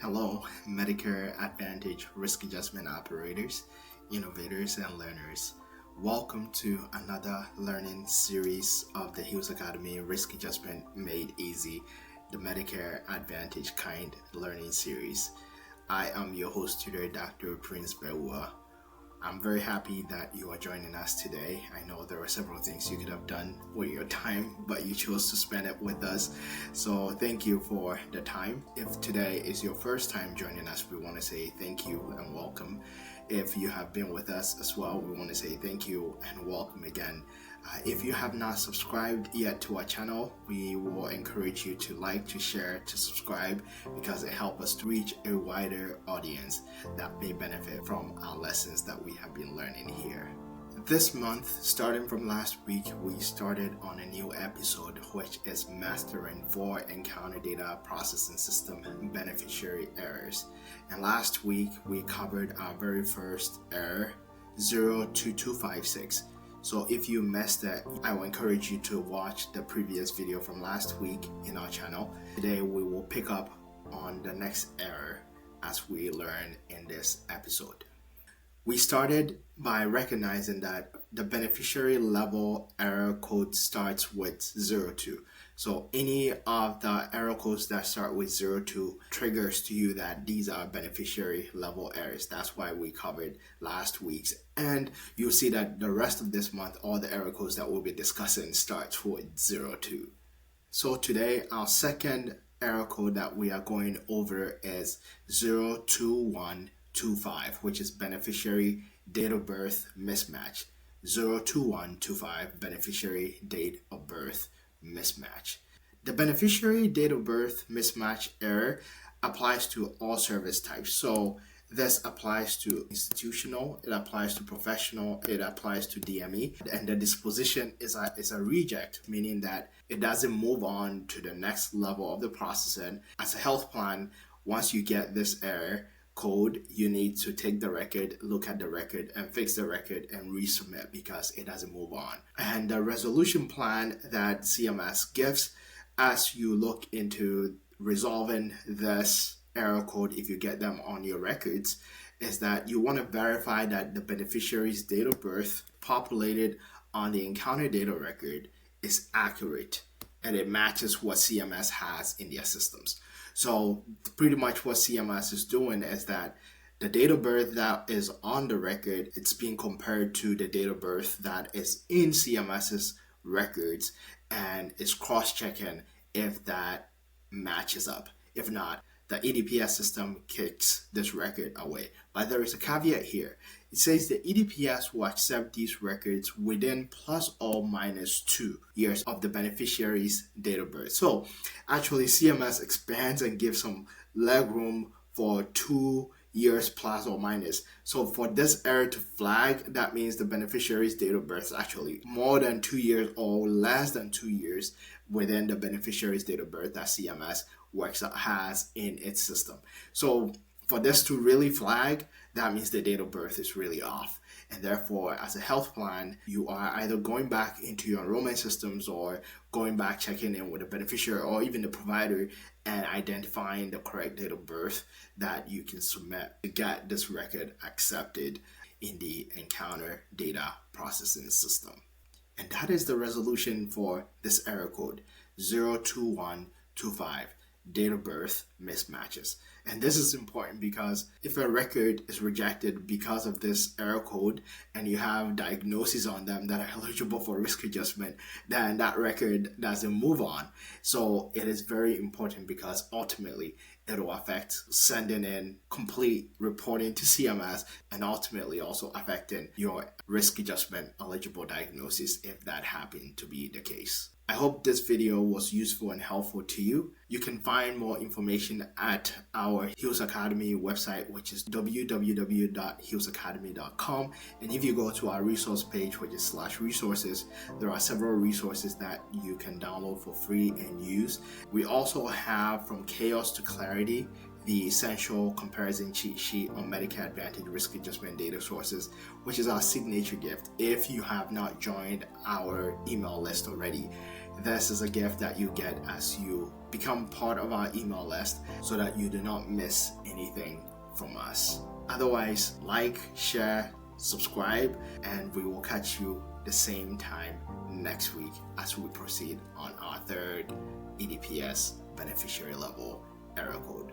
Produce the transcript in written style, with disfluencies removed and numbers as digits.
Hello, Medicare Advantage risk adjustment operators, innovators, and learners. Welcome to another learning series of the Hughes Academy Risk Adjustment Made Easy, the Medicare Advantage Kind learning series. I am your host today, Dr. Prince Bewa. I'm very happy that you are joining us today. I know there are several things you could have done with your time, but you chose to spend it with us. So thank you for the time. If today is your first time joining us, we want to say thank you and welcome. If you have been with us as well, we want to say thank you and welcome again. If you have not subscribed yet to our channel, we will encourage you to like, to share, to subscribe, because it helps us to reach a wider audience that may benefit from our lessons that we have been learning here. This month, starting from last week, we started on a new episode, which is Mastering for Encounter Data Processing System Beneficiary Errors. And last week, we covered our very first error, 02256. So if you missed it, I will encourage you to watch the previous video from last week in our channel. Today we will pick up on the next error as we learn in this episode. We started by recognizing that the beneficiary level error code starts with 02. So any of the error codes that start with 02 triggers to you that these are beneficiary level errors. That's why we covered last week's. And you'll see that the rest of this month, all the error codes that we'll be discussing starts with 02. So today, our second error code that we are going over is 02125, which is beneficiary date of birth mismatch. 02125 beneficiary date of birth mismatch. The beneficiary date of birth mismatch error applies to all service types. So this applies to institutional, it applies to professional, it applies to DME, and the disposition is a reject, meaning that it doesn't move on to the next level of the processing. As a health plan, once you get this error code, you need to take the record, look at the record, and fix the record and resubmit because it doesn't move on. And the resolution plan that CMS gives as you look into resolving this error code, if you get them on your records, is that you want to verify that the beneficiary's date of birth populated on the encounter data record is accurate and it matches what CMS has in their systems. So pretty much what CMS is doing is that the date of birth that is on the record, it's being compared to the date of birth that is in CMS's records and is cross-checking if that matches up. If not, the EDPS system kicks this record away. But there is a caveat here. It says the EDPS will accept these records within plus or minus 2 years of the beneficiary's date of birth. So actually CMS expands and gives some leg room for 2 years plus or minus. So for this error to flag, that means the beneficiary's date of birth is actually more than 2 years or less than 2 years within the beneficiary's date of birth that CMS has in its system. So for this to really flag, that means the date of birth is really off. And therefore, as a health plan, you are either going back into your enrollment systems or going back, checking in with the beneficiary or even the provider and identifying the correct date of birth that you can submit to get this record accepted in the encounter data processing system. And that is the resolution for this error code, 02125. Date of birth mismatches. And this is important because if a record is rejected because of this error code and you have diagnoses on them that are eligible for risk adjustment, then that record doesn't move on. So it is very important because ultimately it will affect sending in complete reporting to CMS and ultimately also affecting your risk adjustment eligible diagnosis if that happened to be the case. I hope this video was useful and helpful to you. You can find more information at our Hughes Academy website, which is www.hughesacademy.com. And if you go to our resource page, which is /resources, there are several resources that you can download for free and use. We also have From Chaos to Clarity, the essential comparison cheat sheet on Medicare Advantage risk adjustment data sources, which is our signature gift if you have not joined our email list already. This is a gift that you get as you become part of our email list so that you do not miss anything from us. Otherwise, like, share, subscribe, and we will catch you the same time next week as we proceed on our third EDPS beneficiary level error code.